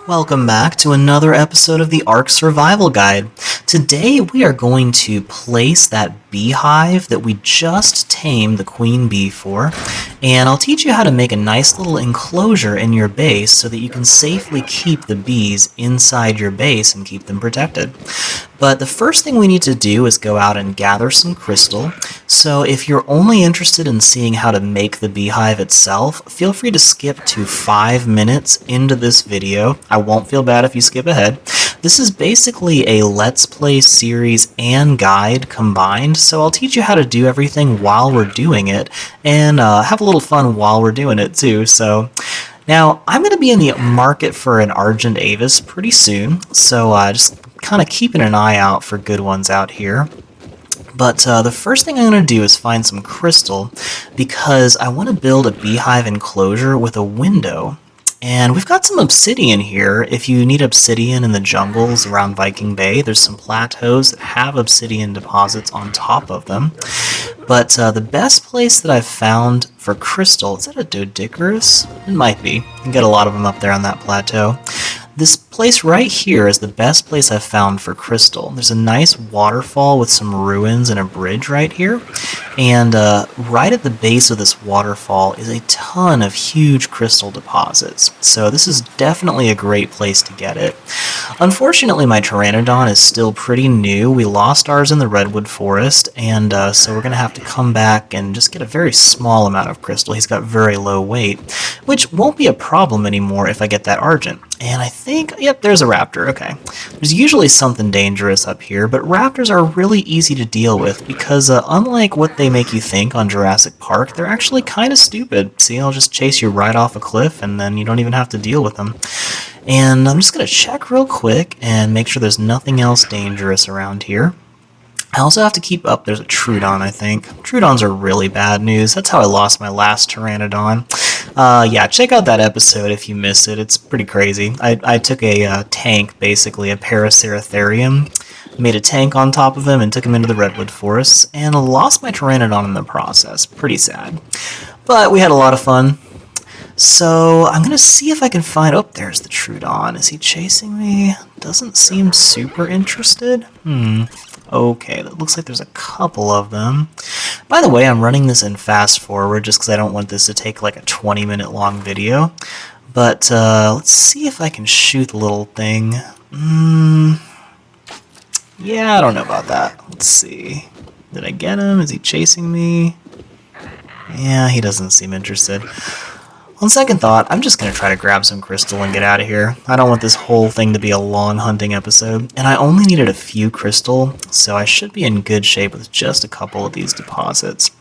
Welcome back to another episode of the Ark Survival Guide. Today we are going to place that beehive that we just tamed the queen bee for, and I'll teach you how to make a nice little enclosure in your base so that you can safely keep the bees inside your base and keep them protected. But the first thing we need to do is go out and gather some crystal. So if you're only interested in seeing how to make the beehive itself, feel free to skip to 5 minutes into this video. I won't feel bad if you skip ahead. This is basically a Let's Play series and guide combined, so I'll teach you how to do everything while we're doing it, and have a little fun while we're doing it too. So now, I'm going to be in the market for an Argent Avis pretty soon, so just kind of keeping an eye out for good ones out here. But the first thing I'm going to do is find some crystal, because I want to build a beehive enclosure with a window. And we've got some obsidian here. If you need obsidian in the jungles around Viking Bay, there's some plateaus that have obsidian deposits on top of them. But the best place that I've found for crystal, is that a Doedicurus? It might be. You can get a lot of them up there on that plateau. This place right here is the best place I've found for crystal. There's a nice waterfall with some ruins and a bridge right here. And right at the base of this waterfall is a ton of huge crystal deposits. So this is definitely a great place to get it. Unfortunately, my Pteranodon is still pretty new. We lost ours in the redwood forest, and so we're going to have to come back and just get a very small amount of crystal. He's got very low weight, which won't be a problem anymore if I get that Argent. And I think, yep, there's a raptor, okay. There's usually something dangerous up here, but raptors are really easy to deal with because unlike what they make you think on Jurassic Park, they're actually kind of stupid. See, I'll just chase you right off a cliff and then you don't even have to deal with them. And I'm just going to check real quick and make sure there's nothing else dangerous around here. I also have to keep up, there's a Troodon, I think. Troodons are really bad news. That's how I lost my last Pteranodon. Yeah, check out that episode if you missed it. It's pretty crazy. I took a tank, basically, a Paraceratherium, made a tank on top of him and took him into the redwood forests, and lost my Pteranodon in the process. Pretty sad. But we had a lot of fun. So I'm going to see if I can find... Oh, there's the Troodon. Is he chasing me? Doesn't seem super interested. Okay, that looks like there's a couple of them. By the way, I'm running this in fast forward just because I don't want this to take like a 20-minute long video. But let's see if I can shoot the little thing. Yeah, I don't know about that. Let's see. Did I get him? Is he chasing me? Yeah, he doesn't seem interested. On second thought, I'm just going to try to grab some crystal and get out of here. I don't want this whole thing to be a long hunting episode, and I only needed a few crystal, so I should be in good shape with just a couple of these deposits.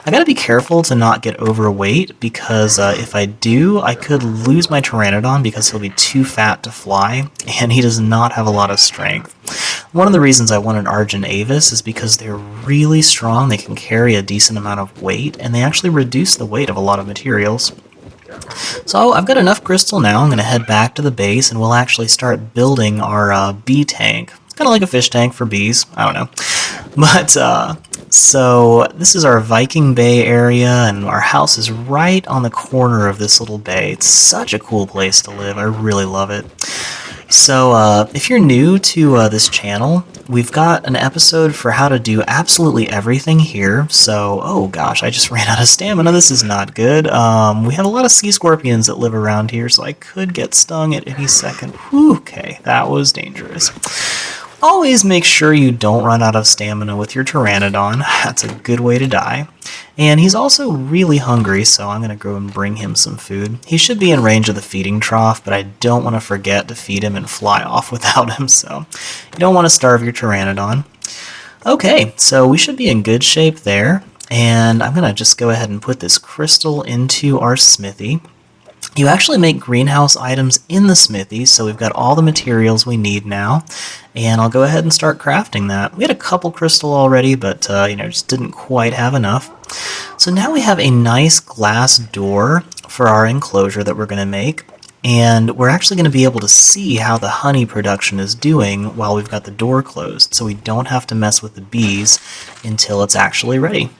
I gotta be careful to not get overweight, because if I do, I could lose my Pteranodon because he'll be too fat to fly, and he does not have a lot of strength. One of the reasons I want an Argent Avis is because they're really strong, they can carry a decent amount of weight, and they actually reduce the weight of a lot of materials. So I've got enough crystal now. I'm going to head back to the base and we'll actually start building our bee tank. It's kind of like a fish tank for bees. I don't know. But so this is our Viking Bay area, and our house is right on the corner of this little bay. It's such a cool place to live. I really love it. So if you're new to this channel, we've got an episode for how to do absolutely everything here. So, oh gosh, I just ran out of stamina. This is not good. We have a lot of sea scorpions that live around here, so I could get stung at any second. Whew, okay, that was dangerous. Always make sure you don't run out of stamina with your Pteranodon. That's a good way to die. And he's also really hungry, so I'm going to go and bring him some food. He should be in range of the feeding trough, but I don't want to forget to feed him and fly off without him, so you don't want to starve your Pteranodon. Okay, so we should be in good shape there, and I'm going to just go ahead and put this crystal into our smithy. You actually make greenhouse items in the smithy, so we've got all the materials we need now, and I'll go ahead and start crafting that. We had a couple crystal already, but just didn't quite have enough. So now we have a nice glass door for our enclosure that we're going to make, and we're actually going to be able to see how the honey production is doing while we've got the door closed, so we don't have to mess with the bees until it's actually ready.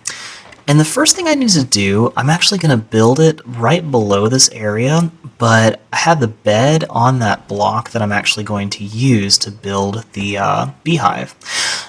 And the first thing I need to do, I'm actually going to build it right below this area, but I have the bed on that block that I'm actually going to use to build the beehive.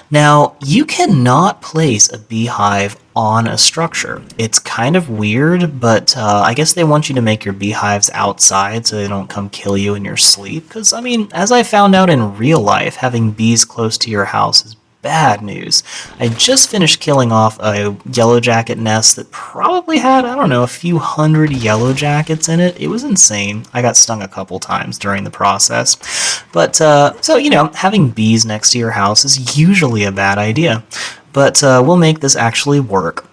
Now, you cannot place a beehive on a structure. It's kind of weird, but I guess they want you to make your beehives outside so they don't come kill you in your sleep. Because, I mean, as I found out in real life, having bees close to your house is bad news. I just finished killing off a yellow jacket nest that probably had, I don't know, a few hundred yellow jackets in it. It was insane. I got stung a couple times during the process. But, so, you know, having bees next to your house is usually a bad idea. But we'll make this actually work.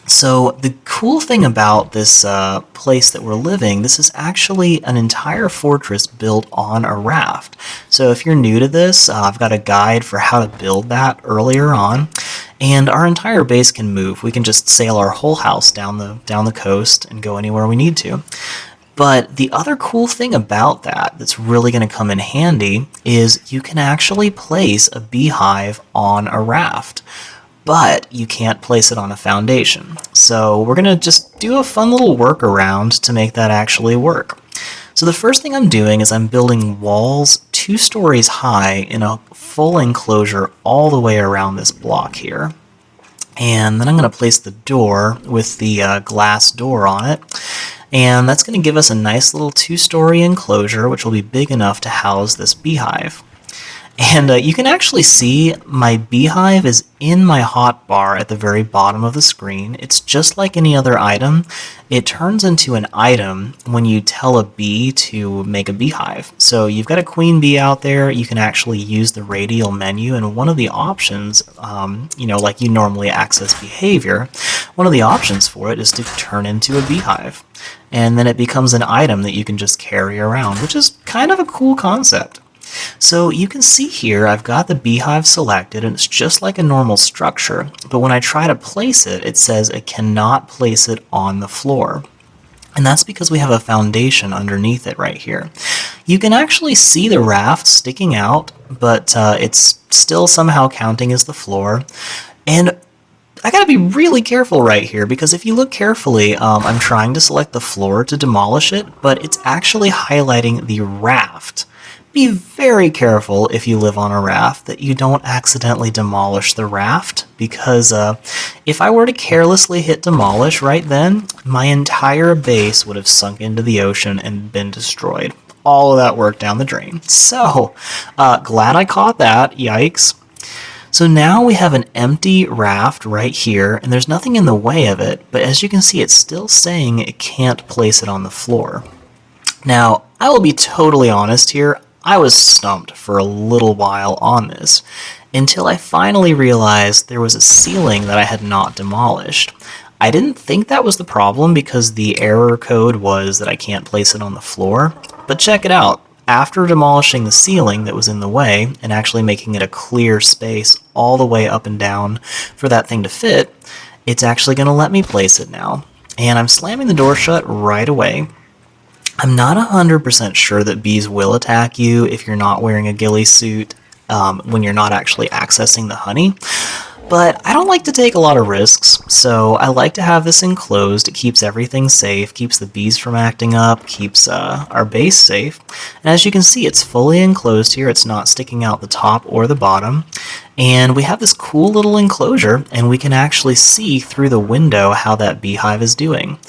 So the cool thing about this place that we're living, this is actually an entire fortress built on a raft. So if you're new to this, I've got a guide for how to build that earlier on. And our entire base can move. We can just sail our whole house down the coast and go anywhere we need to. But the other cool thing about that that's really going to come in handy is you can actually place a beehive on a raft, but you can't place it on a foundation. So we're going to just do a fun little workaround to make that actually work. So the first thing I'm doing is I'm building walls 2 stories high in a full enclosure all the way around this block here. And then I'm going to place the door with the glass door on it. And that's going to give us a nice little 2-story enclosure, which will be big enough to house this beehive. And you can actually see my beehive is in my hotbar at the very bottom of the screen. It's just like any other item. It turns into an item when you tell a bee to make a beehive. So you've got a queen bee out there. You can actually use the radial menu, and one of the options, you know, like you normally access behavior, one of the options for it is to turn into a beehive. And then it becomes an item that you can just carry around, which is kind of a cool concept. So you can see here I've got the beehive selected, and it's just like a normal structure, but when I try to place it, it says it cannot place it on the floor. And that's because we have a foundation underneath it right here. You can actually see the raft sticking out, but it's still somehow counting as the floor. And I gotta be really careful right here, because if you look carefully, I'm trying to select the floor to demolish it, but it's actually highlighting the raft. Be very careful if you live on a raft that you don't accidentally demolish the raft, because if I were to carelessly hit demolish right then, my entire base would have sunk into the ocean and been destroyed. All of that work down the drain. So, glad I caught that, yikes. So now we have an empty raft right here, and there's nothing in the way of it, but as you can see, it's still saying it can't place it on the floor. Now, I will be totally honest here, I was stumped for a little while on this, until I finally realized there was a ceiling that I had not demolished. I didn't think that was the problem because the error code was that I can't place it on the floor, but check it out. After demolishing the ceiling that was in the way and actually making it a clear space all the way up and down for that thing to fit, it's actually going to let me place it now. And I'm slamming the door shut right away. I'm not 100% sure that bees will attack you if you're not wearing a ghillie suit when you're not actually accessing the honey. But I don't like to take a lot of risks, so I like to have this enclosed. It keeps everything safe, keeps the bees from acting up, keeps our base safe. And as you can see, it's fully enclosed here. It's not sticking out the top or the bottom. And we have this cool little enclosure, and we can actually see through the window how that beehive is doing.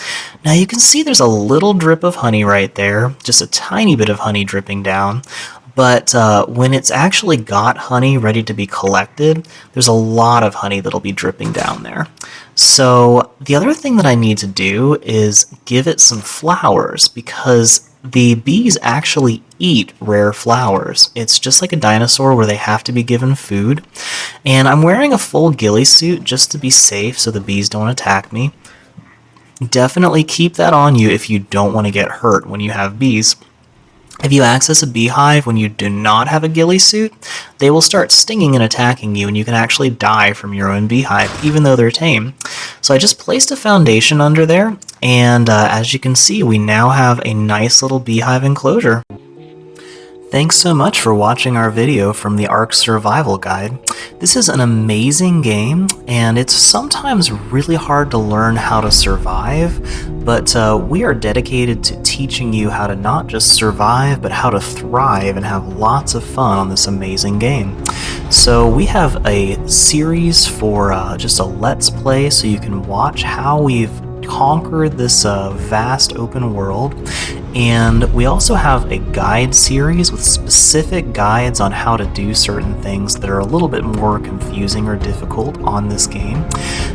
Now you can see there's a little drip of honey right there, just a tiny bit of honey dripping down. But when it's actually got honey ready to be collected, there's a lot of honey that'll be dripping down there. So the other thing that I need to do is give it some flowers, because the bees actually eat rare flowers. It's just like a dinosaur where they have to be given food. And I'm wearing a full ghillie suit just to be safe so the bees don't attack me. Definitely keep that on you if you don't want to get hurt when you have bees. If you access a beehive when you do not have a ghillie suit, they will start stinging and attacking you, and you can actually die from your own beehive, even though they're tame. So I just placed a foundation under there, and as you can see, we now have a nice little beehive enclosure. Thanks so much for watching our video from the Ark Survival Guide. This is an amazing game, and it's sometimes really hard to learn how to survive, but we are dedicated to teaching you how to not just survive, but how to thrive and have lots of fun on this amazing game. So we have a series for just a Let's Play, so you can watch how we've conquered this vast open world. And we also have a guide series with specific guides on how to do certain things that are a little bit more confusing or difficult on this game.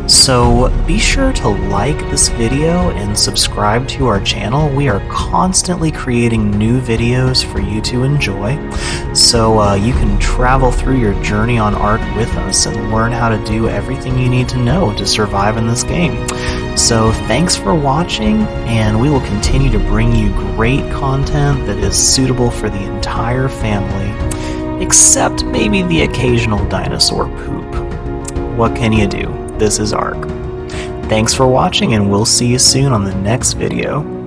So be sure to like this video and subscribe to our channel. We are constantly creating new videos for you to enjoy. So you can travel through your journey on Ark with us and learn how to do everything you need to know to survive in this game. So thanks for watching, and we will continue to bring you great content that is suitable for the entire family, except maybe the occasional dinosaur poop. What can you do? This is Ark. Thanks for watching, and we'll see you soon on the next video.